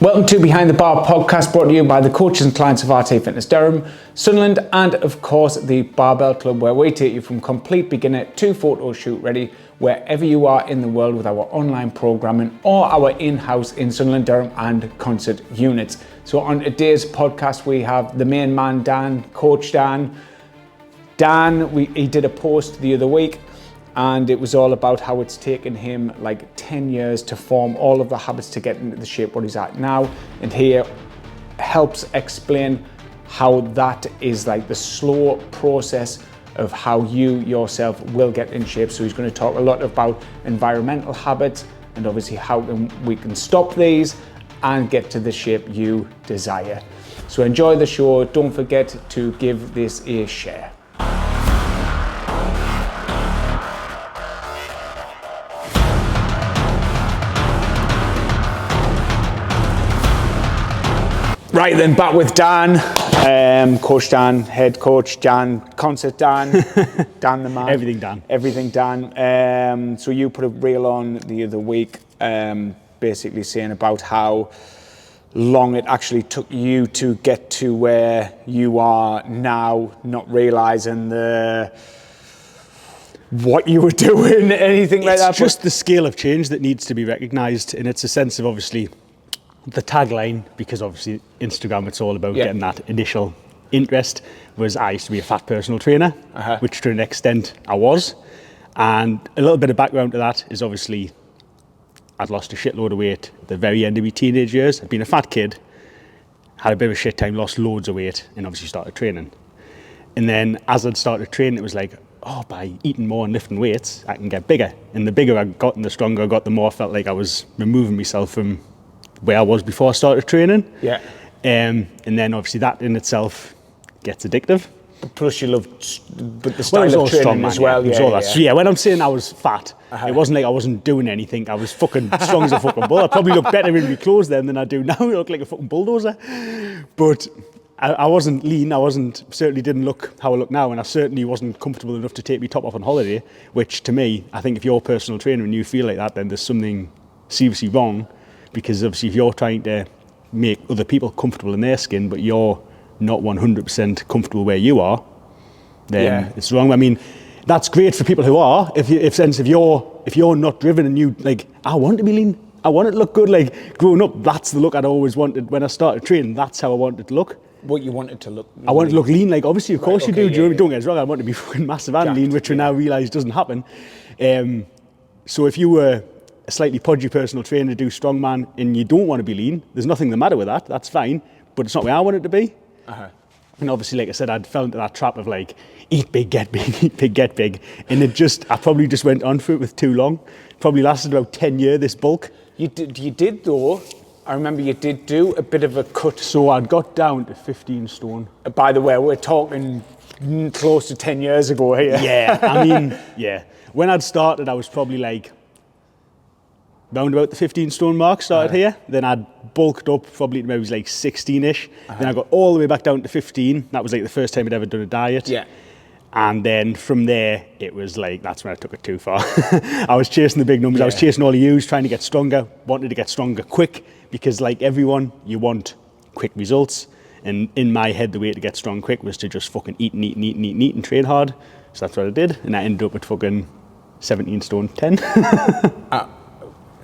Welcome to Behind the Bar podcast, brought to you by the coaches and clients of RT Fitness Durham, Sunderland, and of course the Barbell Club, where we take you from complete beginner to photo shoot ready wherever you are in the world with our online programming or our in-house in Sunderland, Durham and concert units. So on today's podcast we have the main man Dan, Coach Dan. He did a post the other week and it was all about how it's taken him like 10 years to form all of the habits to get into the shape what he's at now, and here helps explain how that is like the slow process of how you yourself will get in shape. So he's going to talk a lot about environmental habits and obviously how we can stop these and get to the shape you desire. So enjoy the show. Don't forget to give this a share. Right then, back with Dan, Coach Dan, Head Coach Dan, Concert Dan, Dan the man. Everything Dan. So you put a reel on the other week, basically saying about how long it actually took you to get to where you are now, not realising what you were doing, anything like that. It's just the scale of change that needs to be recognised, and it's a sense of obviously the tagline, because obviously Instagram, it's all about getting that initial interest, was I used to be a fat personal trainer, which to an extent I was. And a little bit of background to that is obviously I'd lost a shitload of weight at the very end of my teenage years. I'd been a fat kid, had a bit of a shit time, lost loads of weight, and obviously started training. And then as I'd started training, it was like, oh, by eating more and lifting weights, I can get bigger. And the bigger I got and the stronger I got, the more I felt like I was removing myself from where I was before I started training. And then obviously that in itself gets addictive. Plus you loved the style of training as well. So when I'm saying I was fat, it wasn't like I wasn't doing anything. I was fucking strong as a fucking bull. I probably look better in my clothes then than I do now. I look like a fucking bulldozer. But I wasn't lean. Certainly didn't look how I look now, and I certainly wasn't comfortable enough to take my top off on holiday, which to me, I think if you're a personal trainer and you feel like that, then there's something seriously wrong. Because obviously if you're trying to make other people comfortable in their skin, but you're not 100% comfortable where you are, then it's wrong. I mean, that's great for people who are. If you're not driven and you like, I want to be lean, I want it to look good. Like growing up, that's the look I'd always wanted when I started training. That's how I wanted to look. What you wanted to look? I wanted to look lean. Like obviously, of course you do. Don't get us wrong. I want to be fucking massive and lean, which we now realise doesn't happen. So if you were a slightly podgy personal trainer, do strongman, and you don't want to be lean, there's nothing the matter with that. That's fine, but it's not where I want it to be. And obviously, like I said, I'd fell into that trap of like, eat big, get big, eat big, get big. And I probably just went on for it with too long. Probably lasted about 10 years, this bulk. You did though. I remember you did do a bit of a cut. So I'd got down to 15 stone. By the way, we're talking close to 10 years ago here. Yeah, When I'd started, I was probably like, round about the 15 stone mark, started here. Then I'd bulked up probably to maybe like 16-ish. Then I got all the way back down to 15. That was like the first time I'd ever done a diet. And then from there, it was like, that's when I took it too far. I was chasing the big numbers. I was chasing all the U's, trying to get stronger, wanted to get stronger quick, because like everyone, you want quick results. And in my head, the way to get strong quick was to just fucking eat and train hard. So that's what I did. And I ended up at fucking 17 stone 10.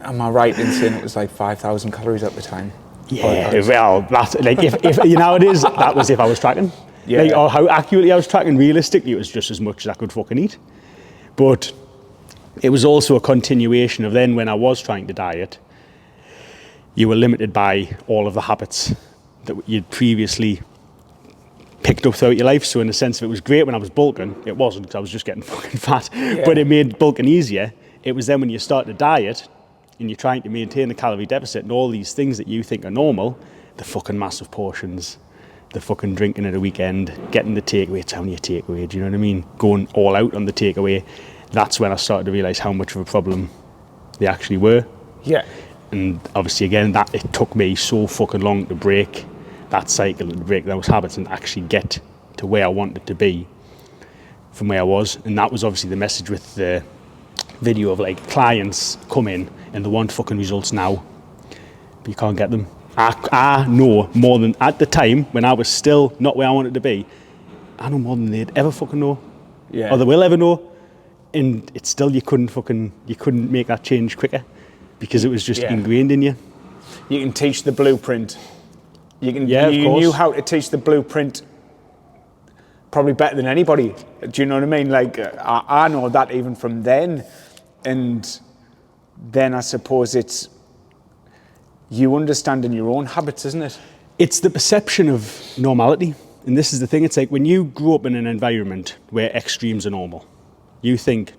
Am I right in saying it was like 5,000 calories at the time? Yeah, well, that's like if you know it is, that was if I was tracking. Like, or how accurately I was tracking. Realistically, it was just as much as I could fucking eat. But it was also a continuation of then when I was trying to diet, you were limited by all of the habits that you'd previously picked up throughout your life. So in a sense, if it was great when I was bulking, it wasn't, because I was just getting fucking fat. But it made bulking easier. It was then when you start to diet, and you're trying to maintain the calorie deficit and all these things that you think are normal, the fucking massive portions, the fucking drinking at a weekend, getting the takeaway, telling you takeaway, do you know what I mean? Going all out on the takeaway. That's when I started to realise how much of a problem they actually were. And obviously again, that it took me so fucking long to break that cycle and break those habits and actually get to where I wanted to be from where I was. And that was obviously the message with the video of like clients come in and they want fucking results now, but you can't get them. I know more than, at the time, when I was still not where I wanted to be, I know more than they'd ever fucking know. Yeah. Or they will ever know. And it's still, you couldn't make that change quicker because it was just ingrained in you. You can teach the blueprint. You of course. knew how to teach the blueprint probably better than anybody. Do you know what I mean? Like, I know that even from then. And then I suppose it's you understanding your own habits, isn't it? It's the perception of normality. And this is the thing, it's like when you grow up in an environment where extremes are normal, you think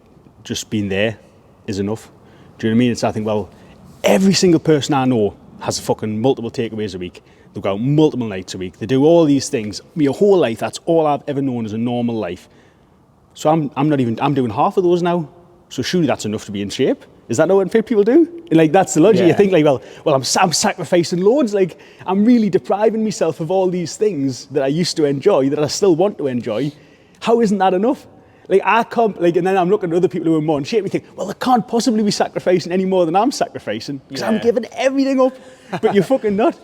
just being there is enough. Do you know what I mean? It's I think, well, every single person I know has fucking multiple takeaways a week. They go out multiple nights a week. They do all these things. My whole life, that's all I've ever known as a normal life. So I'm doing half of those now. So surely that's enough to be in shape. Is that not what fit people do? And like, that's the logic. Yeah. You think like, well, I'm sacrificing loads. Like, I'm really depriving myself of all these things that I used to enjoy, that I still want to enjoy. How isn't that enough? Like, I can't, like, and then I'm looking at other people who are more in shape and think, well, they can't possibly be sacrificing any more than I'm sacrificing because I'm giving everything up. But you're fucking not.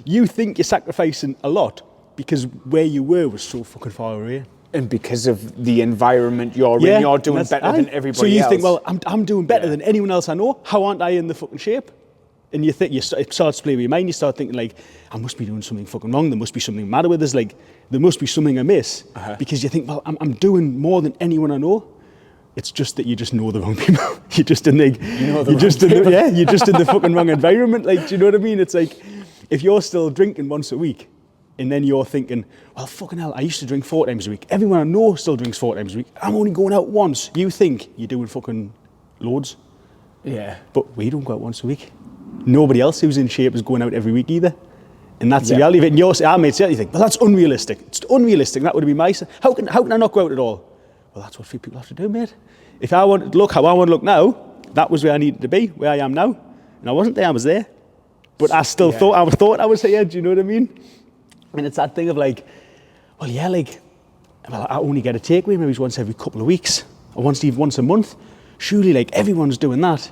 You think you're sacrificing a lot because where you were was so fucking far away. And because of the environment you're in, you're doing better than everybody else. So you think, well, I'm doing better than anyone else I know. How aren't I in the fucking shape? And you think, it starts to play with your mind. You start thinking like, I must be doing something fucking wrong. There must be something matter with us. Like, there must be something amiss. Because you think, well, I'm doing more than anyone I know. It's just that you just know the wrong people. You're just in the, you're just in the fucking wrong environment. Like, do you know what I mean? It's like, if you're still drinking once a week, and then you're thinking, well, fucking hell, I used to drink 4 times a week. Everyone I know still drinks 4 times a week. I'm only going out once. You think you're doing fucking loads. Yeah. But we don't go out once a week. Nobody else who's in shape is going out every week either. And that's the reality of it. And our mates you think, well, that's unrealistic. It's unrealistic. That would be my... How can I not go out at all? Well, that's what fit people have to do, mate. If I want to look how I want to look now, that was where I needed to be, where I am now. And I wasn't there, I was there. But I still thought I was here, do you know what I mean? And it's that thing of like, well, yeah, like, well, I only get a takeaway maybe once every couple of weeks, or once a month. Surely, like, everyone's doing that.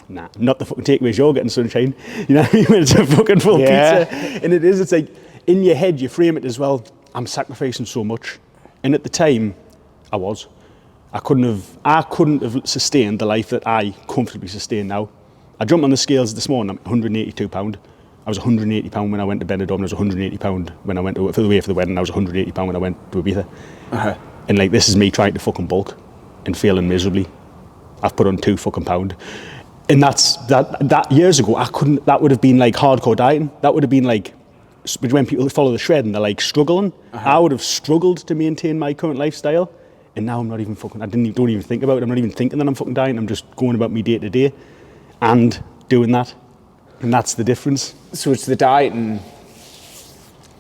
Nah, not the fucking takeaways you're getting, sunshine. You know what I mean? When it's a fucking full pizza. And it's like, in your head, you frame it as, well, I'm sacrificing so much. And at the time, I was. I couldn't have sustained the life that I comfortably sustain now. I jumped on the scales this morning, I'm 182 pound. I was 180 pound when I went to Benidorm, and I was 180 pound when I went for the wedding. I was 180 pound when I went to Ibiza. And like, this is me trying to fucking bulk and failing miserably. I've put on 2 fucking pound. And that years ago, that would have been like hardcore dieting. That would have been like, when people follow the shred and they're like struggling, I would have struggled to maintain my current lifestyle. And now I'm not even fucking, don't even think about it. I'm not even thinking that I'm fucking dieting. I'm just going about me day to day and doing that. And that's the difference. So it's the dieting.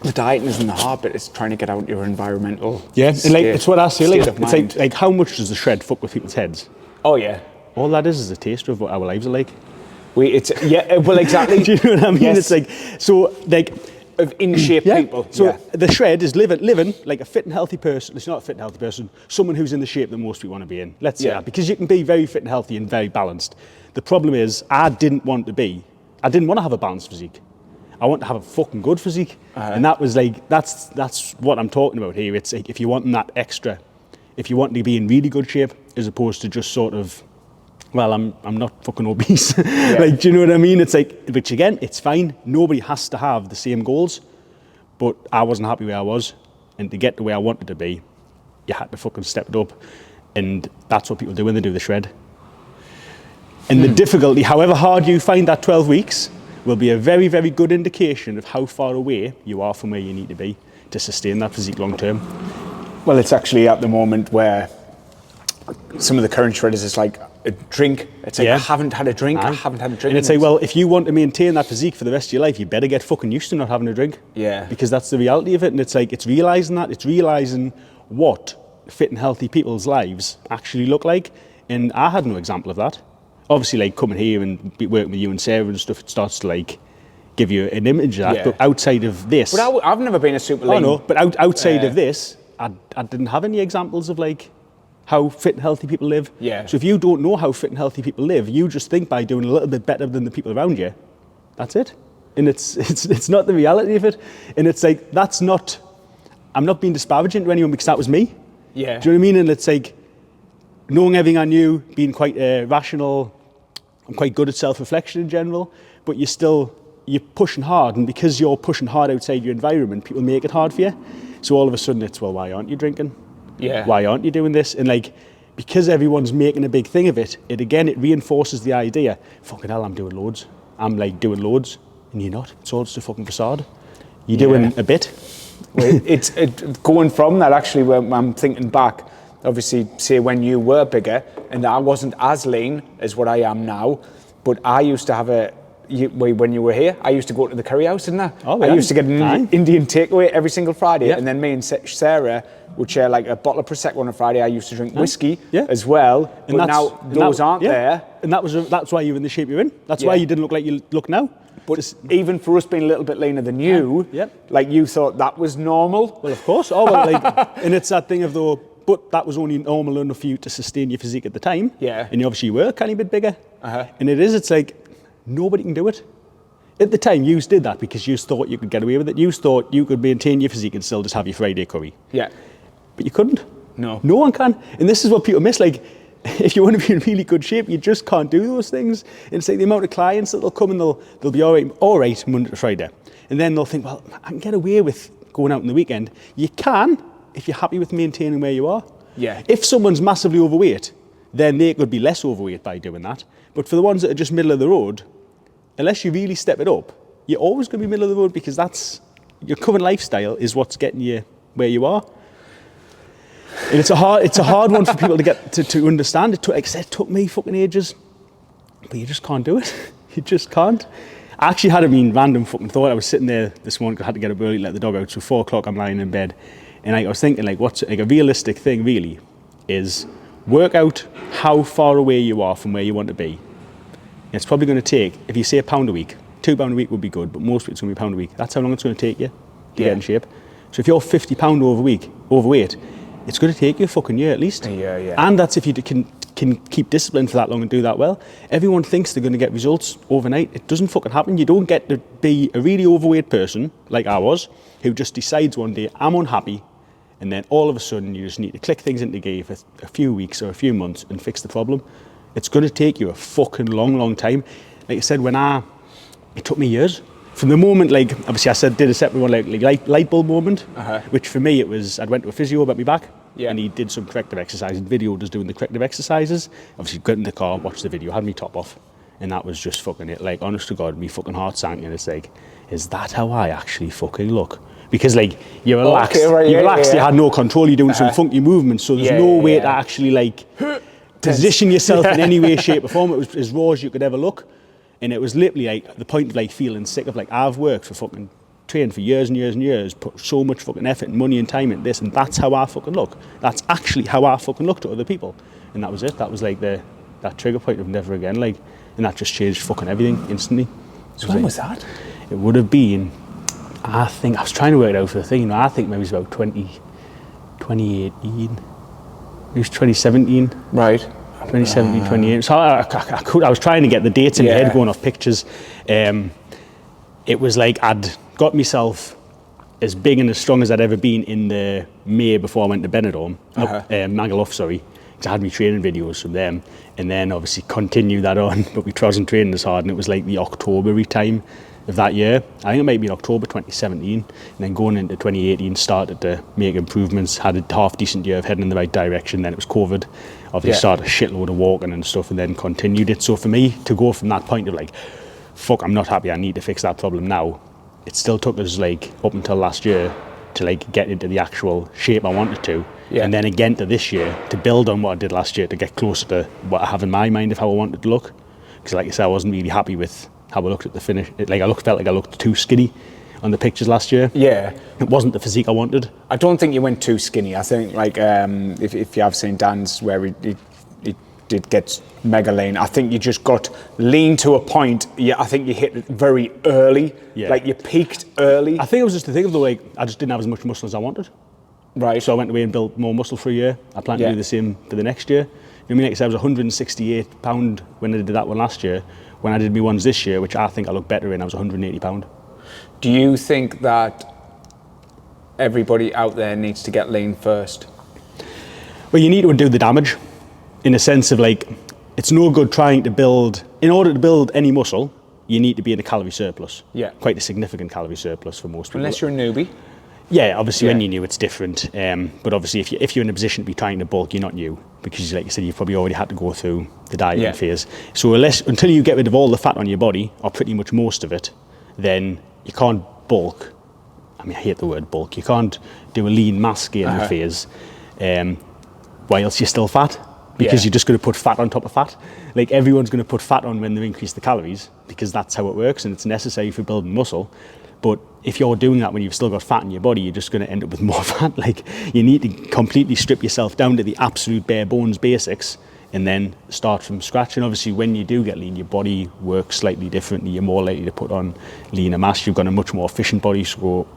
The dieting isn't the hard bit. It's trying to get out your environmental. And like, it's what I say. Like, it's like how much does the shred fuck with people's heads? Oh yeah. All that is a taster of what our lives are like. Well, exactly. Do you know what I mean? Yes. It's like, so like, of in shape people. So the shred is living like a fit and healthy person. It's not a fit and healthy person. Someone who's in the shape that most people want to be in. Let's say that, because you can be very fit and healthy and very balanced. The problem is, I didn't want to have a balanced physique. I want to have a fucking good physique. And that was like, that's what I'm talking about here. It's like, if you want that extra, if you want to be in really good shape, as opposed to just sort of, well, I'm not fucking obese. Like, do you know what I mean? It's like, which again, it's fine. Nobody has to have the same goals, but I wasn't happy where I was. And to get to where I wanted to be, you had to fucking step it up. And that's what people do when they do the shred. And the difficulty, however hard you find that 12 weeks, will be a very, very good indication of how far away you are from where you need to be to sustain that physique long term. Well, it's actually at the moment where some of the current shredders is like a drink. It's like, I haven't had a drink. I haven't had a drink. And it's like, well, if you want to maintain that physique for the rest of your life, you better get fucking used to not having a drink. Yeah. Because that's the reality of it. And it's like, it's realising that. It's realising what fit and healthy people's lives actually look like. And I had no example of that. Obviously, like, coming here and be working with you and Sarah and stuff, it starts to like give you an image of that. But outside of this, but I've never been a super lean. Oh no, but outside of this, I didn't have any examples of like how fit and healthy people live. Yeah. So if you don't know how fit and healthy people live, you just think by doing a little bit better than the people around you, that's it. And it's not the reality of it. And it's like, I'm not being disparaging to anyone because that was me. Yeah. Do you know what I mean? And it's like, knowing everything I knew, being quite rational, I'm quite good at self-reflection in general, but you're pushing hard, and because you're pushing hard outside your environment, people make it hard for you. So all of a sudden it's, well, why aren't you drinking? Yeah. Why aren't you doing this? And like, because everyone's making a big thing of it, it reinforces the idea, fucking hell, I'm doing loads. I'm like doing loads, and you're not. It's all just a fucking facade. You're doing a bit. Well, it's going from that, actually, when I'm thinking back, obviously, say when you were bigger, and I wasn't as lean as what I am now, but I used to have when you were here, I used to go to the curry house, didn't I? Oh, yeah. I used to get an Indian takeaway every single Friday, yeah. and then me and Sarah would share like a bottle of Prosecco on a Friday. I used to drink whiskey yeah. as well, and but now those aren't there. And that's why you're in the shape you're in. That's why you didn't look like you look now. But even for us being a little bit leaner than you, like you thought that was normal. Well, of course. Oh, well, like, and it's that thing of though, but that was only normal enough for you to sustain your physique at the time. Yeah. And you obviously were a tiny bit bigger. Uh-huh. And it's like, nobody can do it. At the time, you did that because you thought you could get away with it. You thought you could maintain your physique and still just have your Friday curry. Yeah. But you couldn't. No. No one can. And this is what people miss. Like, if you want to be in really good shape, you just can't do those things. And it's like the amount of clients that will come and they'll be all right Monday to Friday. And then they'll think, well, I can get away with going out on the weekend. You can if you're happy with maintaining where you are. Yeah. If someone's massively overweight, then they could be less overweight by doing that. But for the ones that are just middle of the road, unless you really step it up, you're always going to be middle of the road because that's your current lifestyle is what's getting you where you are. And it's a hard one for people to get to understand. It took me fucking ages, but you just can't do it. You just can't. I actually had a random fucking thought. I was sitting there this morning, I had to get up early, let the dog out. So 4 o'clock, I'm lying in bed, and I was thinking, like, what's like a realistic thing really is work out how far away you are from where you want to be. It's probably going to take, if you say £1 a week, £2 a week would be good, but most of it's going to be £1 a week. That's how long it's going to take you to get in shape. So if you're £50 overweight, it's going to take you a fucking year at least. Yeah. And that's if you can keep discipline for that long and do that well. Everyone thinks they're going to get results overnight. It doesn't fucking happen. You don't get to be a really overweight person, like I was, who just decides one day, I'm unhappy, and then all of a sudden you just need to click things into gear for a few weeks or a few months and fix the problem. It's going to take you a fucking long time. Like I said, it took me years. From the moment, like, obviously I did a separate one, like light bulb moment, which for me it was, I'd went to a physio about my back, and he did some corrective exercises, videoed us doing the corrective exercises. Obviously got in the car, watched the video, had me top off, and that was just fucking it. Like, honest to God, me fucking heart sank, and it's like, is that how I actually fucking look? Because like, you're relaxed, you had no control, you're doing some funky movements, so there's no way to actually like position yourself in any way, shape or form. It was as raw as you could ever look. And it was literally like the point of like feeling sick of like, I've worked for fucking, trained for years and years and years, put so much fucking effort and money and time into this, and that's how I fucking look. That's actually how I fucking look to other people. And that was it. That was like that trigger point of never again, like, and that just changed fucking everything instantly. So when was that? It would have been, I think, I was trying to work it out for the thing, I think maybe it was about 2018. It was 2017. Right. 2017, 2018. So I was trying to get the dates in my head going off pictures. It was like I'd got myself as big and as strong as I'd ever been in the May before I went to Benidorm, Magaluf, sorry. Because I had my training videos from them, and then obviously continued that on, but we wasn't training as hard, and it was like the October time of that year. I think it might be in October 2017, and then going into 2018 started to make improvements, had a half decent year of heading in the right direction. Then it was COVID, obviously started a shitload of walking and stuff, and then continued it. So for me to go from that point of like, fuck, I'm not happy, I need to fix that problem now, it still took us like up until last year to like get into the actual shape I wanted to, and then again to this year to build on what I did last year to get closer to what I have in my mind of how I wanted to look. Because like I said, I wasn't really happy with how I looked at the finish. Felt like I looked too skinny on the pictures last year. Yeah. It wasn't the physique I wanted. I don't think you went too skinny. I think like if you have seen Dan's where he did get mega lean, I think you just got lean to a point. I think you hit it very early. Yeah. Like you peaked early. I think it was just the thing of the like, I just didn't have as much muscle as I wanted. Right. So I went away and built more muscle for a year. I plan to do the same for the next year. I mean, like I said, I was 168 pound when I did that one last year. When I did my ones this year, which I think I look better in, I was 180 pound. Do you think that everybody out there needs to get lean first? Well, you need to undo the damage, in a sense of like, it's no good trying to build, in order to build any muscle, you need to be in a calorie surplus. Yeah. Quite a significant calorie surplus for most people. Unless you're a newbie. Yeah, obviously when you're new it's different, but obviously if you're in a position to be trying to bulk, you're not new, because like you said, you've probably already had to go through the dieting phase. So until you get rid of all the fat on your body, or pretty much most of it, then you can't bulk. I mean, I hate the word bulk. You can't do a lean mass gaining phase whilst you're still fat, because you're just going to put fat on top of fat. Like, everyone's going to put fat on when they increase the calories, because that's how it works and it's necessary for building muscle. But if you're doing that when you've still got fat in your body, you're just going to end up with more fat. Like, you need to completely strip yourself down to the absolute bare bones basics and then start from scratch. And obviously when you do get lean, your body works slightly differently. You're more likely to put on leaner mass. You've got a much more efficient body, so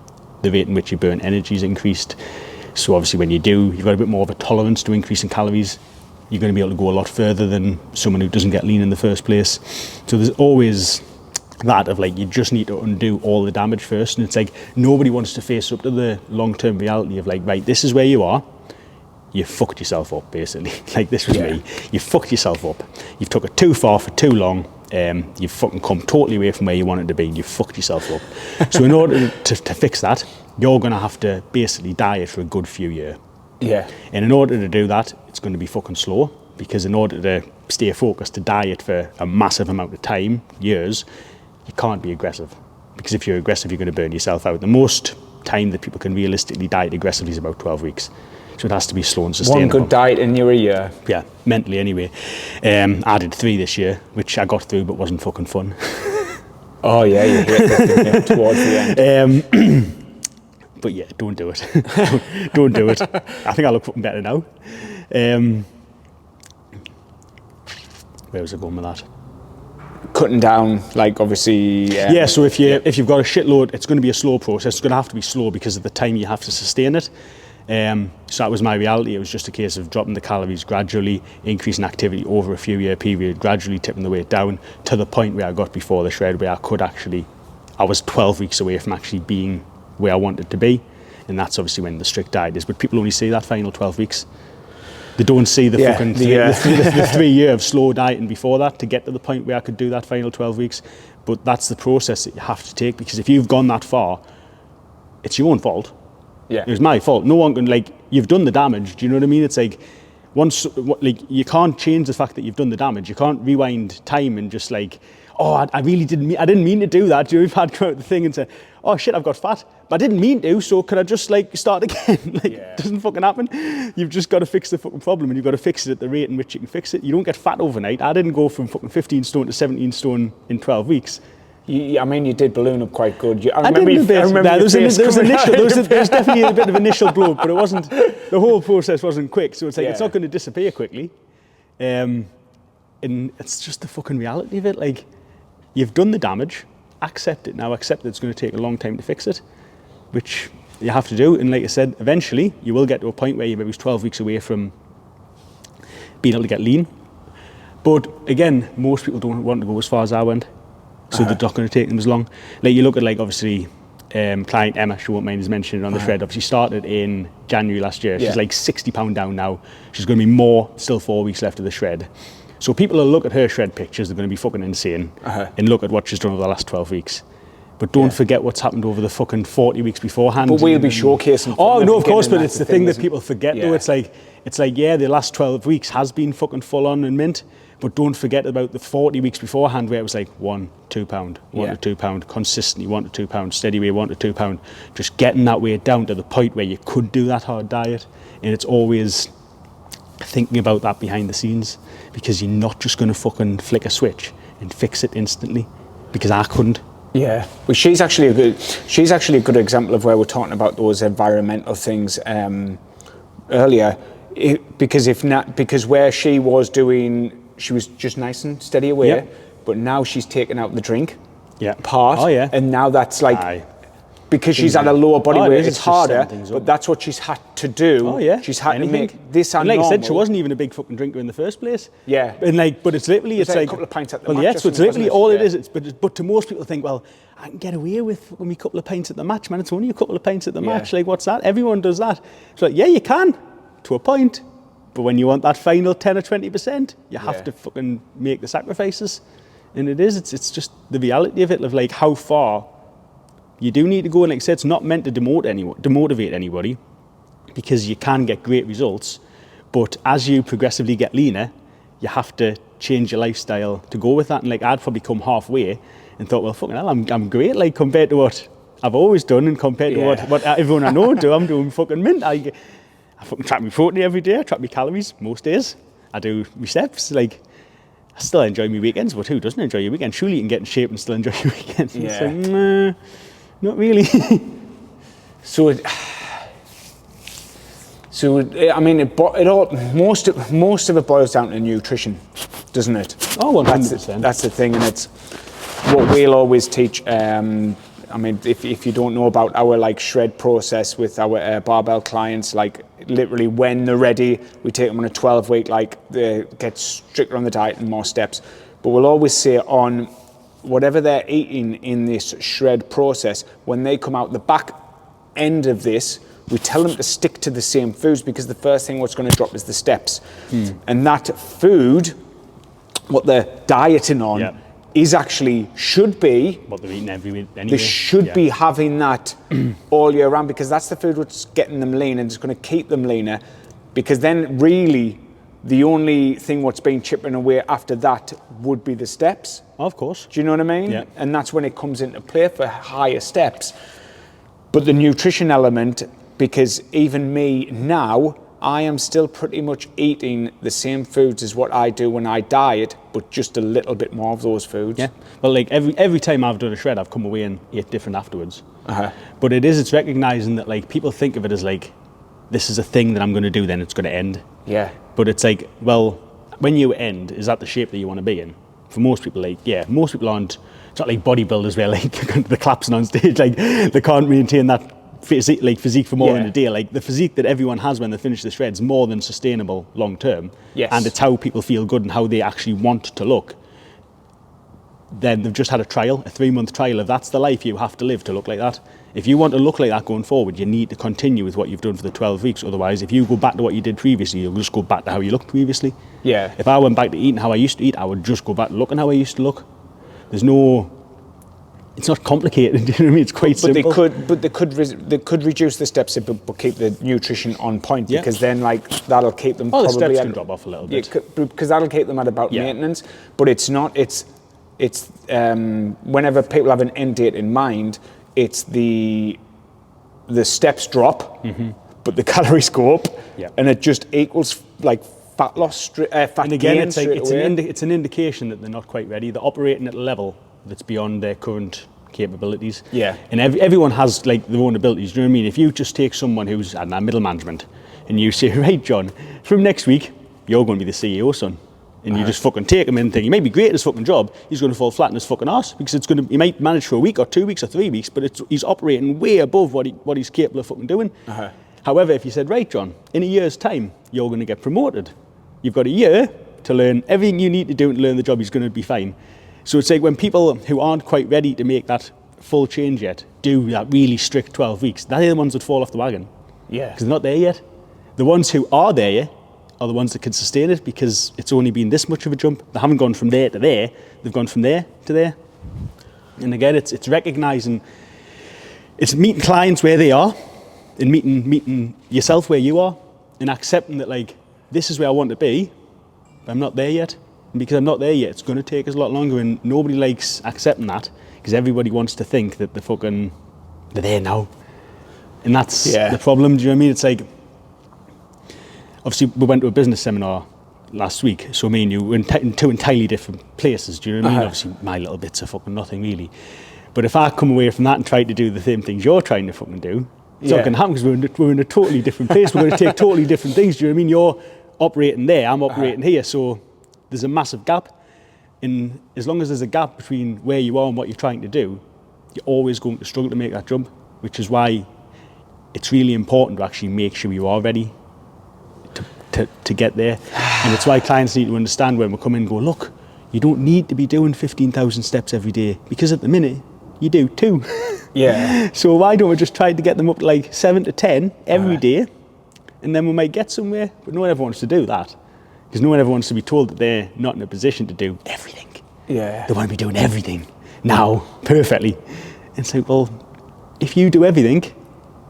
the rate in which you burn energy is increased. So obviously when you do, you've got a bit more of a tolerance to increasing calories. You're going to be able to go a lot further than someone who doesn't get lean in the first place. So there's always that of like, you just need to undo all the damage first. And it's like, nobody wants to face up to the long-term reality of like, right, this is where you are. You fucked yourself up, basically. Like, this was me. You fucked yourself up. You've took it too far for too long. You've fucking come totally away from where you wanted to be, and you fucked yourself up. So in order to fix that, you're going to have to basically diet for a good few years. Yeah. And in order to do that, it's going to be fucking slow, because in order to stay focused, to diet for a massive amount of time, years, you can't be aggressive. Because if you're aggressive, you're going to burn yourself out. The most time that people can realistically diet aggressively is about 12 weeks. So it has to be slow and sustainable. One good diet in your year. Yeah, mentally anyway. I did 3 this year, which I got through but wasn't fucking fun. Oh yeah, you hit that towards the end. But yeah, don't do it. don't do it. I think I look fucking better now. Where was I going with that? Cutting down, like, obviously. Yeah, so if you've got a shitload, it's going to be a slow process. It's going to have to be slow because of the time you have to sustain it. So that was my reality. It was just a case of dropping the calories gradually, increasing activity over a few year period, gradually tipping the weight down to the point where I got before the shred, where I was 12 weeks away from actually being where I wanted to be. And that's obviously when the strict diet is. But people only see that final 12 weeks. They don't see the fucking the 3 year of slow dieting before that to get to the point where I could do that final 12 weeks. But that's the process that you have to take, because if you've gone that far, it's your own fault. Yeah. It was my fault. No one can, like, you've done the damage. Do you know what I mean? It's like, you can't change the fact that you've done the damage. You can't rewind time and just like, oh, I didn't mean to do that. You've had to come out the thing and say, oh shit, I've got fat, but I didn't mean to, so could I just like start again? It doesn't fucking happen. You've just got to fix the fucking problem, and you've got to fix it at the rate in which you can fix it. You don't get fat overnight. I didn't go from fucking 15 stone to 17 stone in 12 weeks. I mean, you did balloon up quite good. I remember there was definitely a bit of initial blow up, but it wasn't, the whole process wasn't quick. So it's like, it's not going to disappear quickly. And it's just the fucking reality of it. Like, you've done the damage, accept it now, accept that it's going to take a long time to fix it, which you have to do. And like I said, eventually you will get to a point where you're maybe 12 weeks away from being able to get lean. But again, most people don't want to go as far as I went. So they're not going to take them as long. Like, you look at, like, obviously, client Emma, she won't mind us mentioning on the thread, obviously started in January last year. She's like 60 pound down now. She's going to be more, still 4 weeks left of the shred. So people will look at her shred pictures, they're going to be fucking insane, and look at what she's done over the last 12 weeks. But don't forget what's happened over the fucking 40 weeks beforehand. But we'll be showcasing. Oh no, of course, but it's the thing that people forget though. It's like, the last 12 weeks has been fucking full on and mint. But don't forget about the 40 weeks beforehand where it was like 1, 2 pound, 1 to 2 pound, consistently 1 to 2 pound, steady weight 1 to 2 pound. Just getting that weight down to the point where you could do that hard diet. And it's always thinking about that behind the scenes, because you're not just going to fucking flick a switch and fix it instantly, because I couldn't. Yeah, well, she's actually a good example of where we're talking about those environmental things earlier. Because where she was doing, she was just nice and steady away, but now she's taken out the drink part. Oh yeah. And now that's like because she's at a lower body weight, it's harder, but that's what she's had to do. Oh yeah, she's had to make this and like normal. I said, she wasn't even a big fucking drinker in the first place. Yeah, and but it's literally it's like a couple of pints at the match. Well, yes, so it's literally all it is. But to most people think, well, I can get away with a couple of pints at the match, man. It's only a couple of pints at the match. Like, what's that? Everyone does that. It's like, yeah, you can to a point, but when you want that final 10 or 20%, you have to fucking make the sacrifices. And it's just the reality of it, of like how far you do need to go. And like I said, it's not meant to demotivate anybody, because you can get great results. But as you progressively get leaner, you have to change your lifestyle to go with that. And like, I'd probably come halfway and thought, well, fucking hell, I'm great. Like, compared to what I've always done, and compared to what everyone I know do, I'm doing fucking mint. I fucking track my protein every day. I track my calories most days. I do my steps. Like, I still enjoy my weekends, but who doesn't enjoy your weekend? Surely you can get in shape and still enjoy your weekends. Yeah. It's like, nah, not really. I mean, most of it boils down to nutrition, doesn't it? Oh, 100%. That's the thing, and it's what we'll always teach. I mean, if you don't know about our like shred process with our barbell clients, like literally when they're ready, we take them on a 12-week, like they get stricter on the diet and more steps. But we'll always say on whatever they're eating in this shred process, when they come out the back end of this, we tell them to stick to the same foods, because the first thing what's going to drop is the steps. And that food, what they're dieting on, is actually should be what they're eating every week anyway. They should be having that all year round, because that's the food which getting them lean, and it's going to keep them leaner, because then really the only thing what's been chipping away after that would be the steps. Of course. Do you know what I mean? Yeah. And that's when it comes into play for higher steps. But the nutrition element, because even me now, I am still pretty much eating the same foods as what I do when I diet, but just a little bit more of those foods. Yeah. Well, like every time I've done a shred, I've come away and ate different afterwards. But it's recognizing that like people think of it as like, this is a thing that I'm going to do, then it's going to end. Yeah. But it's like, well, when you end, is that the shape that you want to be in? For most people, like, yeah, most people aren't. It's not like bodybuilders where like they're collapsing on stage, like they can't maintain that physique for more than a day. Like the physique that everyone has when they finish the shreds, more than sustainable long term. Yes. And it's how people feel good and how they actually want to look. Then they've just had a trial, a 3-month trial. If that's the life you have to live to look like that, if you want to look like that going forward, you need to continue with what you've done for the 12 weeks. Otherwise, if you go back to what you did previously, you'll just go back to how you looked previously. Yeah. If I went back to eating how I used to eat, I would just go back to looking how I used to look. It's not complicated. Do you know what I mean? It's quite simple. They could reduce the steps but keep the nutrition on point, because then like that'll keep them probably. The steps can drop off a little bit. Because that'll keep them at about maintenance. But it's not. It's whenever people have an end date in mind, it's the steps drop, but the calories go up, and it just equals like fat loss, fat and again, gain. It's an indication that they're not quite ready. They're operating at a level that's beyond their current capabilities. Yeah. And everyone has like their own abilities. Do you know what I mean? If you just take someone who's at middle management and you say, right, John, from next week you're going to be the CEO, son. And you just fucking take him in and think, he may be great at his fucking job, he's going to fall flat in his fucking arse, because he might manage for a week or 2 weeks or 3 weeks, but he's operating way above what he's capable of fucking doing. However, if you said, right, John, in a year's time, you're going to get promoted. You've got a year to learn everything you need to do to learn the job, he's going to be fine. So it's like when people who aren't quite ready to make that full change yet do that really strict 12 weeks, they're the ones that fall off the wagon. Yeah. Because they're not there yet. The ones who are there yet are the ones that can sustain it, because it's only been this much of a jump. They haven't gone from there to there, they've gone from there to there. And again, it's recognizing, it's meeting clients where they are, and meeting yourself where you are, and accepting that like, this is where I want to be, but I'm not there yet. And because I'm not there yet, it's going to take us a lot longer, and nobody likes accepting that, because everybody wants to think that they're there now. And that's the problem, do you know what I mean? It's like, obviously we went to a business seminar last week, so me and you were in two entirely different places, do you know what I mean? Obviously my little bits are fucking nothing really. But if I come away from that and try to do the same things you're trying to fucking do, it's not going to happen, because we're in a totally different place. We're going to take totally different things, do you know what I mean? You're operating there, I'm operating here, so there's a massive gap. And as long as there's a gap between where you are and what you're trying to do, you're always going to struggle to make that jump. which is why it's really important to actually make sure you are ready to get there. And it's why clients need to understand when we come in and go, look, you don't need to be doing 15,000 steps every day, because at the minute you do 2. Yeah. So why don't we just try to get them up to like 7 to 10 every day, and then we might get somewhere. But no one ever wants to do that, because no one ever wants to be told that they're not in a position to do everything. Yeah. They want to be doing everything now perfectly. And it's like, well, if you do everything,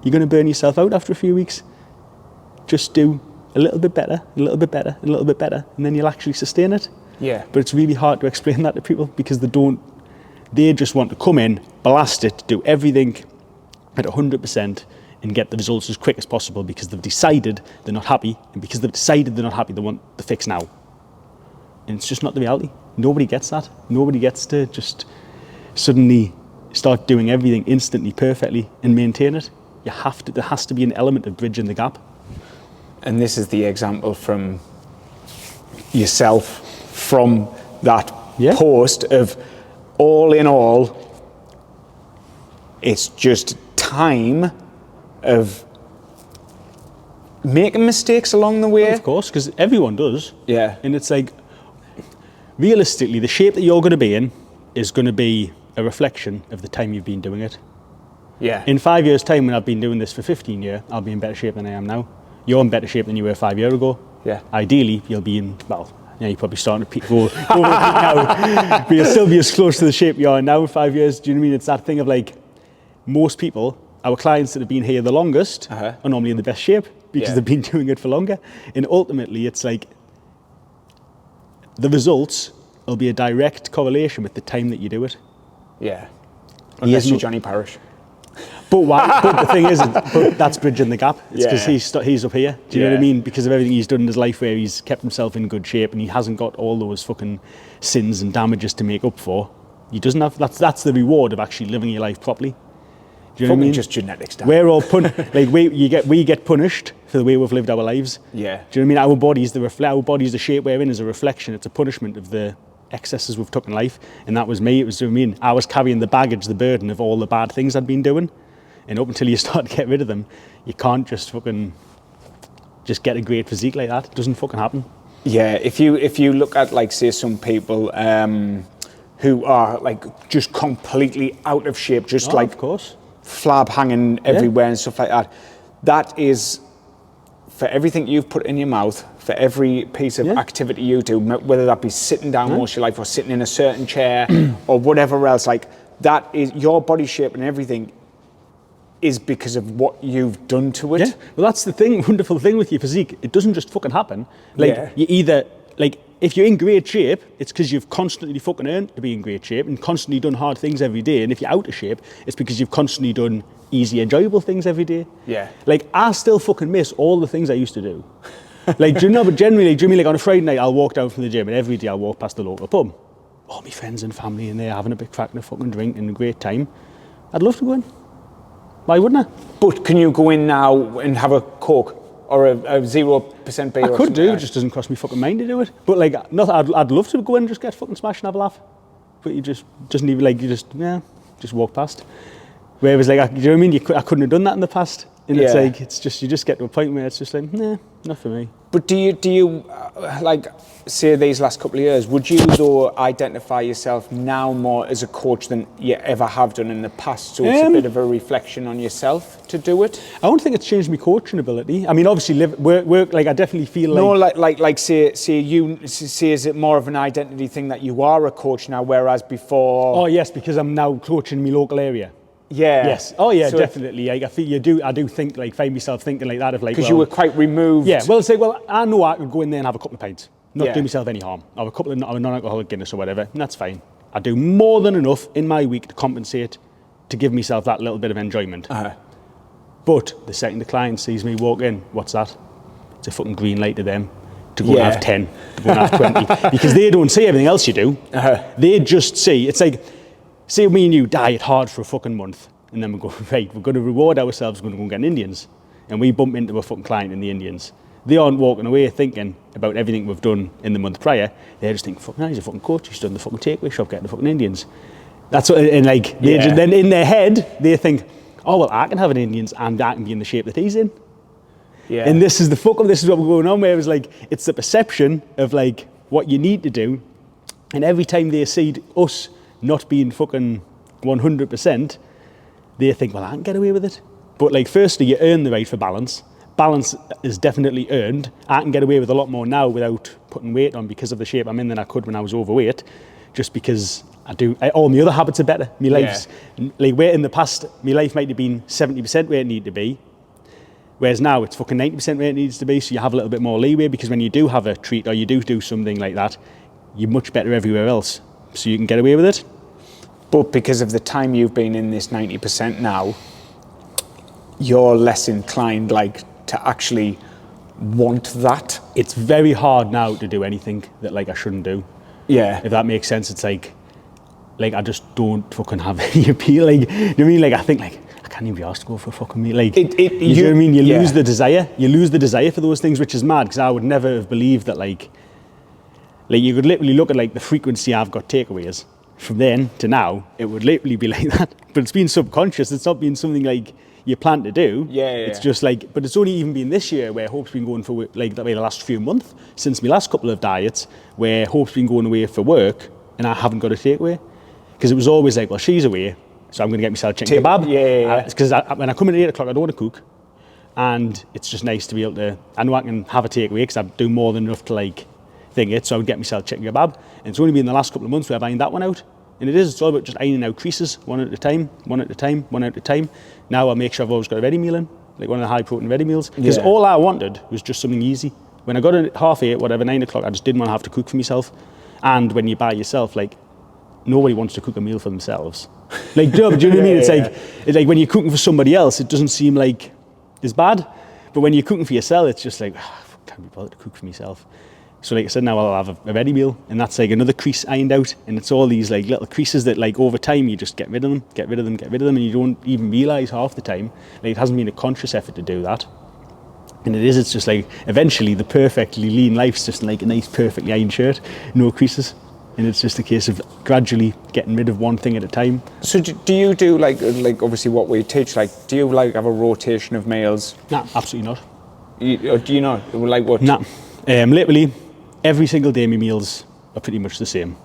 you're going to burn yourself out after a few weeks. Just do a little bit better, a little bit better, a little bit better, and then you'll actually sustain it. Yeah. But it's really hard to explain that to people, because they just want to come in, blast it, do everything at 100% and get the results as quick as possible, because they've decided they're not happy, and because they've decided they're not happy, they want the fix now. And it's just not the reality. Nobody gets that. Nobody gets to just suddenly start doing everything instantly perfectly and maintain it. There has to be an element of bridging the gap. And this is the example from yourself, from that post of, all in all, it's just time of making mistakes along the way. Well, of course, because everyone does. Yeah. And it's like, realistically, the shape that you're going to be in is going to be a reflection of the time you've been doing it. Yeah. In 5 years' time, when I've been doing this for 15 years, I'll be in better shape than I am now. You're in better shape than you were 5 years ago. Yeah. Ideally, you'll be in, you're probably starting to go over the peak now, but you'll still be as close to the shape you are now in 5 years. Do you know what I mean? It's that thing of like, most people, our clients that have been here the longest, are normally in the best shape, because they've been doing it for longer. And ultimately, it's like, the results will be a direct correlation with the time that you do it. Yeah. Unless you're Johnny Parish. But the thing is, that's bridging the gap. It's because he's up here. Do you know what I mean? Because of everything he's done in his life, where he's kept himself in good shape and he hasn't got all those fucking sins and damages to make up for. He doesn't have. That's the reward of actually living your life properly. Do you know what I mean? Just genetics. We're all we get punished for the way we've lived our lives. Yeah. Do you know what I mean? Our bodies, the shape we're in, is a reflection. It's a punishment of the excesses we've took in life. And that was me. It was, do you know what I mean? I was carrying the baggage, the burden of all the bad things I'd been doing. And up until you start to get rid of them, you can't just get a great physique like that. It doesn't fucking happen. Yeah, if you look at, like, say, some people who are like just completely out of shape, just of course, flab hanging everywhere and stuff like that, that is, for everything you've put in your mouth, for every piece of activity you do, whether that be sitting down most of your life or sitting in a certain chair or whatever else, like, that is your body shape and everything is because of what you've done to it. Yeah. Well, that's the wonderful thing with your physique. It doesn't just fucking happen. Like, you either, like, if you're in great shape, it's because you've constantly fucking earned to be in great shape and constantly done hard things every day. And if you're out of shape, it's because you've constantly done easy, enjoyable things every day. Yeah. Like, I still fucking miss all the things I used to do. Like, do you know, but generally, do you mean, like, on a Friday night, I'll walk down from the gym, and every day I'll walk past the local pub. All my friends and family in there having a big crack and a fucking drink and a great time. I'd love to go in. Why wouldn't I? But can you go in now and have a Coke or a 0% beer? I could do, it just doesn't cross me fucking mind to do it. But like, I'd love to go in and just get fucking smashed and have a laugh. But you just doesn't even, like, you just walk past. Whereas, like, do you know what I mean? I couldn't have done that in the past. And it's like, it's just, you just get to a point where it's just like, nah, not for me. But do you like, say these last couple of years, would you though identify yourself now more as a coach than you ever have done in the past? So it's a bit of a reflection on yourself to do it? I don't think it's changed my coaching ability. I mean, obviously, work, like, I definitely feel like... No, say is it more of an identity thing that you are a coach now, whereas before... Oh, yes, because I'm now coaching my local area. Yeah. Yes. Oh, yeah, so definitely. Like, I do think, like, find myself thinking like that of, like, because you were quite removed. Yeah. Well, say, I know I could go in there and have a couple of pints, not do myself any harm. I have a couple of non-alcoholic Guinness or whatever, and that's fine. I do more than enough in my week to compensate, to give myself that little bit of enjoyment. But the second the client sees me walk in, what's that? It's a fucking green light to them to go and have 10, to go and have 20, because they don't see everything else you do. They just see. It's like, say me and you diet hard for a fucking month, and then we go, right, we're going to reward ourselves, we're going to go and get Indians. And we bump into a fucking client in the Indians. They aren't walking away thinking about everything we've done in the month prior. They just think, fucking, he's a fucking coach, he's done the fucking takeaway shop, getting the fucking Indians. That's what, and like, then in their head, they think, oh, well, I can have an Indians and I can be in the shape that he's in. Yeah. And this is the fuck up, this is what we're going on where it's like, it's the perception of like what you need to do. And every time they see us not being fucking 100%, they think, well, I can get away with it. But like, firstly, you earn the right for balance. Balance is definitely earned. I can get away with a lot more now without putting weight on because of the shape I'm in than I could when I was overweight, just because all my other habits are better. My life's, like where in the past, my life might have been 70% where it needed to be, whereas now it's fucking 90% where it needs to be, so you have a little bit more leeway, because when you do have a treat or you do something like that, you're much better everywhere else, so you can get away with it. But because of the time you've been in this 90% now, you're less inclined like to actually want that. It's very hard now to do anything that like I shouldn't do. Yeah. If that makes sense, it's like I just don't fucking have any appeal. Like, you know what I mean? Like, I think like I can't even be asked to go for a fucking meal. Like, you know what I mean? You lose the desire. You lose the desire for those things, which is mad, because I would never have believed that like you could literally look at like the frequency I've got takeaways from then to now. It would literally be like that, but it's been subconscious. It's not been something like you plan to do. It's just like, but it's only even been this year where Hope's been going for like the last few months since my last couple of diets, where Hope's been going away for work and I haven't got a takeaway, because it was always like, well, she's away, so I'm going to get myself chicken kebab. Because when I come in at 8 o'clock, I don't want to cook, and it's just nice to be able to. I know I can have a takeaway because I do more than enough to like thing it, so I would get myself chicken kebab. And it's only been the last couple of months where I've ironed that one out. And it's all about just ironing out creases, one at a time, one at a time, one at a time. Now I make sure I've always got a ready meal in, like one of the high protein ready meals. Because all I wanted was just something easy. When I got in at 8:30, whatever, 9 o'clock, I just didn't want to have to cook for myself. And when you're by yourself, like, nobody wants to cook a meal for themselves. Like, do you know what I mean? It's like when you're cooking for somebody else, it doesn't seem like it's bad. But when you're cooking for yourself, it's just like, I can't be bothered to cook for myself. So like I said, now I'll have a ready meal, and that's like another crease ironed out, and it's all these like little creases that like over time you just get rid of them, and you don't even realise half the time. Like, it hasn't been a conscious effort to do that. And it's just like eventually the perfectly lean life's just like a nice perfectly ironed shirt, no creases. And it's just a case of gradually getting rid of one thing at a time. So do you do like obviously what we teach, like do you like have a rotation of meals? Nah, absolutely not. Do you not? Like what? Nah, literally every single day my meals are pretty much the same.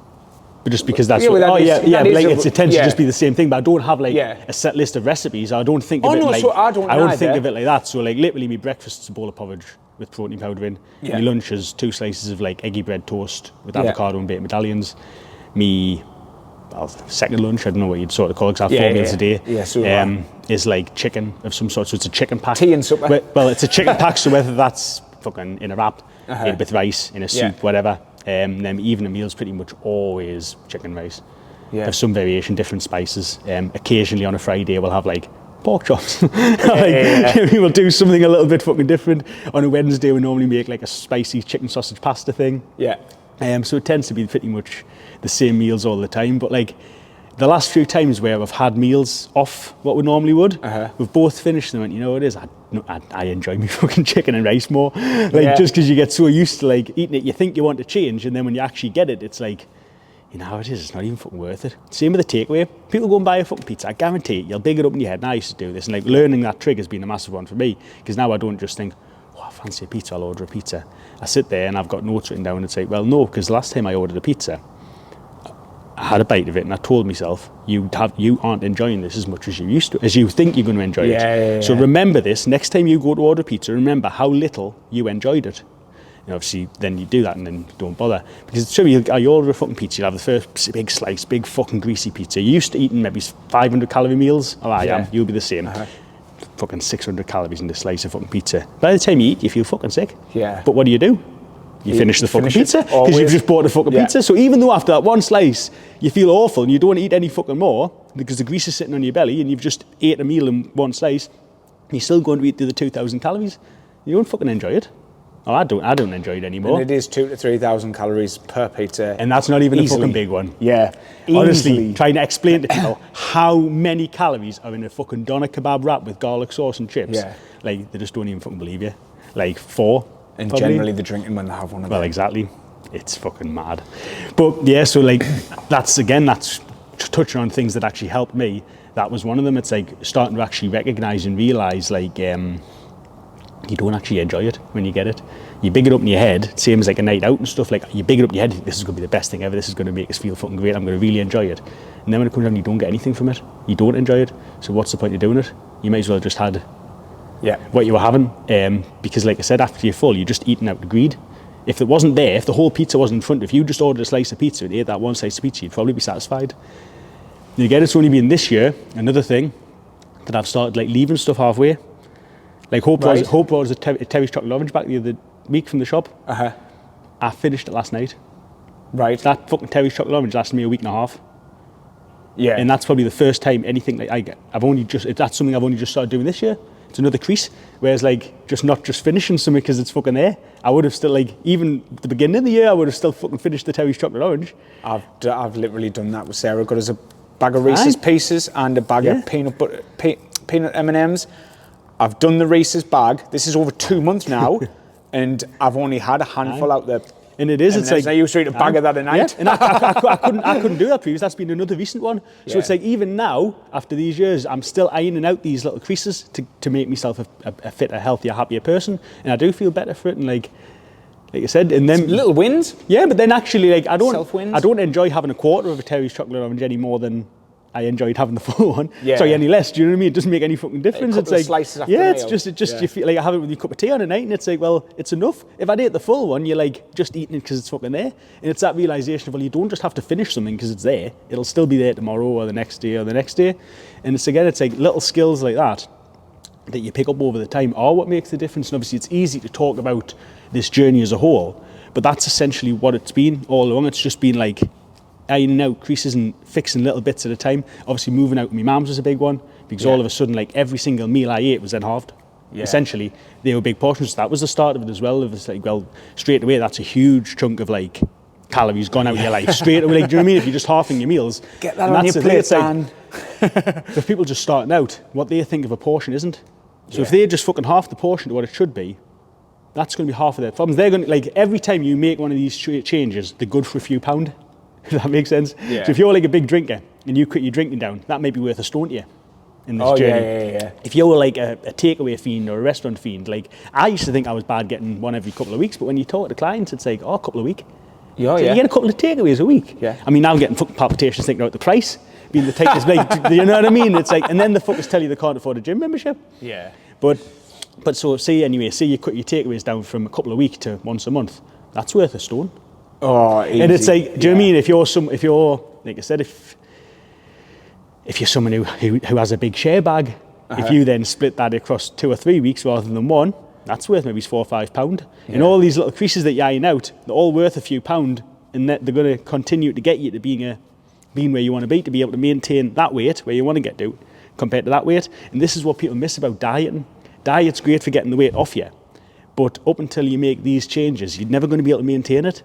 But just because that's but it tends to just be the same thing, but I don't have like a set list of recipes. I don't think of it like, so I don't think of it like that. So like literally my breakfast's a bowl of porridge with protein powder in. My lunch is 2 slices of like eggy bread toast with avocado and baked medallions. Second lunch, I don't know what you'd sort of call it, because I have 4 meals a day, is like chicken of some sort. So it's a chicken pack. Tea and supper. Well, it's a chicken pack, so whether that's fucking in a wrap, with rice, in a soup, whatever. Then evening meals pretty much always chicken rice. Have some variation, different spices. Occasionally on a Friday we'll have like pork chops. We'll do something a little bit fucking different. On a Wednesday we normally make like a spicy chicken sausage pasta thing. So it tends to be pretty much the same meals all the time. But like the last few times where we've had meals off what we normally would, we've both finished and went, you know what it is, I enjoy my fucking chicken and rice more. Just because you get so used to like eating it, you think you want to change, and then when you actually get it, it's like, you know how it is, it's not even fucking worth it. Same with the takeaway. People go and buy a fucking pizza, I guarantee you'll big it up in your head. Now I used to do this, and like learning that trick has been a massive one for me, because now I don't just think, oh, I fancy a pizza, I'll order a pizza. I sit there and I've got notes written down and say, well, no, because the last time I ordered a pizza, I had a bite of it and I told myself, you aren't enjoying this as much as you used to, as you think you're going to enjoy it. So remember this, next time you go to order pizza, remember how little you enjoyed it. And obviously then you do that and then don't bother. Because sure, you order a fucking pizza, you'll have the first big slice, big fucking greasy pizza. You're used to eating maybe 500 calorie meals. Oh, I am, you'll be the same. Fucking 600 calories in this slice of fucking pizza. By the time you eat, you feel fucking sick. But what do? You finish the fucking pizza because you've just bought a fucking pizza. So even though after that one slice you feel awful and you don't want to eat any fucking more because the grease is sitting on your belly and you've just ate a meal in one slice, you're still going to eat the other 2,000 calories. You don't fucking enjoy it. Oh, I don't enjoy it anymore. And it is 2,000 to 3,000 calories per pizza. And that's not even a fucking big one. Honestly, trying to explain to people how many calories are in a fucking doner kebab wrap with garlic sauce and chips. Like, they just don't even fucking believe you. Like 4. And probably. Generally they're drinking when they have one of them. Well, exactly. It's fucking mad. But yeah, so like, that's touching on things that actually helped me. that was one of them. It's like starting to actually recognise and realise, like, you don't actually enjoy it when you get it. You big it up in your head, same as like a night out and stuff. Like, you big it up in your head, this is going to be the best thing ever, this is going to make us feel fucking great, I'm going to really enjoy it. And then when it comes down, you don't get anything from it. You don't enjoy it. So what's the point of doing it? You might as well just had what you were having. Because like I said, after you're full, you're just eating out of greed. If it wasn't there, if the whole pizza wasn't in front of you, just ordered a slice of pizza and ate that one slice of pizza, you'd probably be satisfied. And again, it's only been this year, another thing, that I've started like leaving stuff halfway. Like Hope brought us a Terry's chocolate orange back the other week from the shop. I finished it last night. Right. That fucking Terry's chocolate orange lasted me a week and a half. Yeah. And that's probably the first time anything like that's something I've only just started doing this year. It's another crease. Whereas like not just finishing something because it's fucking there. I would have still, like, even at the beginning of the year, I would have still fucking finished the Terry's chocolate orange. I've literally done that with Sarah. Got us a bag of Reese's Pieces and a bag of peanut M&Ms. I've done the Reese's bag. This is over 2 months now, and I've only had a handful out there. And it's like I used to eat a bag of that a night. Yeah. And I couldn't do that previously. That's been another recent one. So it's like, even now, after these years, I'm still ironing out these little creases to make myself a fitter, healthier, happier person. And I do feel better for it. And like I said, and then some little wins. Yeah, but then actually, like, I Self-wins. don't enjoy having a quarter of a Terry's chocolate orange any more than I enjoyed having the full one. Yeah. Sorry, any less. Do you know what I mean? It doesn't make any fucking difference. It's like slices after yeah, meal. it just you feel like I have it with your cup of tea on a night, and it's like, well, it's enough. If I'd ate the full one, you're like just eating it because it's fucking there, and it's that realization of, well, you don't just have to finish something because it's there. It'll still be there tomorrow or the next day or the next day, and it's like little skills like that you pick up over the time are what makes the difference. And obviously, it's easy to talk about this journey as a whole, but that's essentially what it's been all along. It's just been like ironing out creases and fixing little bits at a time. Obviously, moving out with my mum's was a big one, because all of a sudden, like, every single meal I ate was then halved. Essentially, they were big portions. That was the start of it as well. It was like, well, straight away, that's a huge chunk of like calories gone out of your life straight away. Like, do you know what I mean? If you're just halving your meals, get that on your plate, Dan. For people just starting out, what they think of a portion isn't. So if they're just fucking half the portion to what it should be, that's going to be half of their problems. They're going to, like, every time you make one of these changes, they're good for a few pound. If that makes sense. Yeah. So if you're like a big drinker and you cut your drinking down, that may be worth a stone to you in this journey. Yeah. If you were like a takeaway fiend or a restaurant fiend, like, I used to think I was bad getting one every couple of weeks, but when you talk to clients, it's like, a couple of weeks. So you get a couple of takeaways a week. Yeah. I mean, now I'm getting fucking palpitations thinking about the price being the tightest. Like, you know what I mean? It's like, and then the fuckers tell you they can't afford a gym membership. Yeah. But so say you cut your takeaways down from a couple of weeks to once a month, that's worth a stone. Oh, easy. And it's like, do you know what I mean? If you're like I said, if you're someone who has a big share bag, if you then split that across 2 or 3 weeks rather than one, that's worth maybe £4 or £5. Yeah. And all these little creases that you iron out, they're all worth a few pound, and they're going to continue to get you to being where you want to be, to be able to maintain that weight where you want to get to compared to that weight. And this is what people miss about dieting. Diet's great for getting the weight off you, but up until you make these changes, you're never going to be able to maintain it.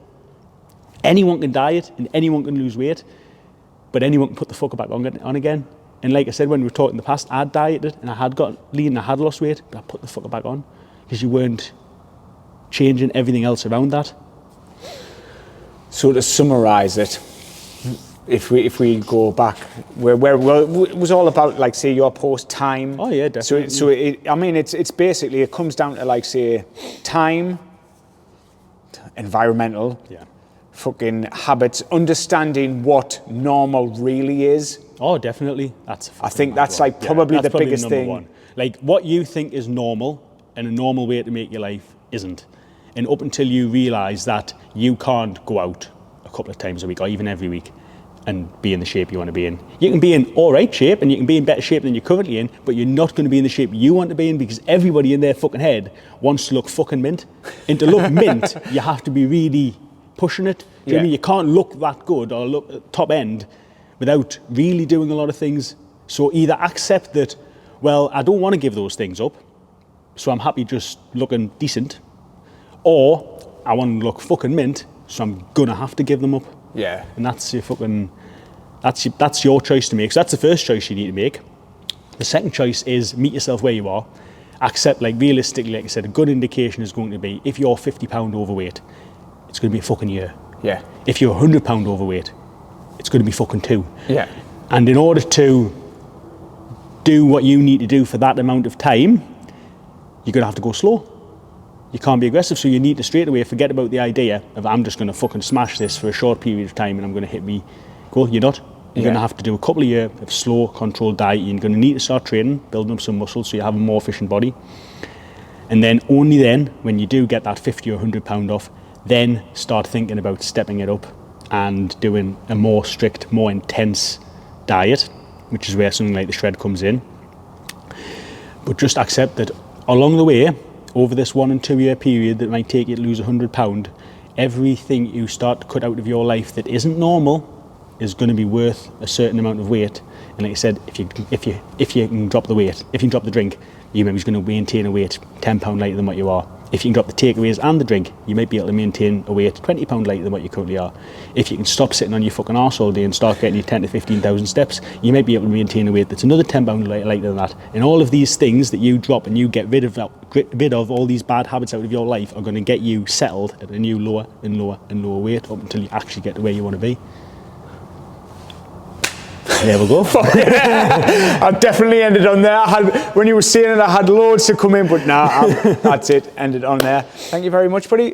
Anyone can diet and anyone can lose weight, but anyone can put the fucker back on again. And like I said, when we were talking in the past, I dieted and I had got lean and I had lost weight, but I put the fucker back on because you weren't changing everything else around that. So to summarise it, if we go back, where it was all about, like, say, your post time. Oh yeah, definitely. It's basically, it comes down to, like, say, time, environmental, fucking habits, understanding what normal really is. Oh, definitely. I think that's like probably the biggest thing. One. Like, what you think is normal and a normal way to make your life isn't. And up until you realise that you can't go out a couple of times a week or even every week and be in the shape you want to be in. You can be in all right shape and you can be in better shape than you're currently in, but you're not going to be in the shape you want to be in, because everybody in their fucking head wants to look fucking mint. And to look mint, you have to be really pushing it. Do you know what I mean? You can't look that good or look top end without really doing a lot of things. So either accept that, well, I don't want to give those things up, so I'm happy just looking decent, or I want to look fucking mint, so I'm gonna have to give them up. Yeah. And that's your choice to make. So that's the first choice you need to make. The second choice is meet yourself where you are. Accept, like, realistically, like I said, a good indication is going to be, if you're 50 pound overweight, it's going to be a fucking year. Yeah. If you're 100 pound overweight, it's going to be fucking 2. Yeah. And in order to do what you need to do for that amount of time, you're going to have to go slow. You can't be aggressive, so you need to straight away forget about the idea of I'm just going to fucking smash this for a short period of time and I'm going to hit me goal. You're not. You're going to have to do a couple of years of slow, controlled diet. You're going to need to start training, building up some muscle so you have a more efficient body. And then only then, when you do get that 50 or 100 pound off, then start thinking about stepping it up and doing a more strict, more intense diet, which is where something like the shred comes in. But just accept that along the way, over this 1 and 2 year period that might take you to lose 100 pound, everything you start to cut out of your life that isn't normal is going to be worth a certain amount of weight. And like I said, if you can drop the weight, if you can drop the drink, you maybe going to maintain a weight 10 pound lighter than what you are. If you can drop the takeaways and the drink, you might be able to maintain a weight 20 pound lighter than what you currently are. If you can stop sitting on your fucking arse all day and start getting your 10 to 15,000 steps, you might be able to maintain a weight that's another 10 pound lighter than that. And all of these things that you drop and you get rid of all these bad habits out of your life are going to get you settled at a new lower and lower and lower weight up until you actually get to where you want to be. There we go. I've definitely ended on there. When you were saying it, I had loads to come in, but nah, that's it. Ended on there. Thank you very much, buddy.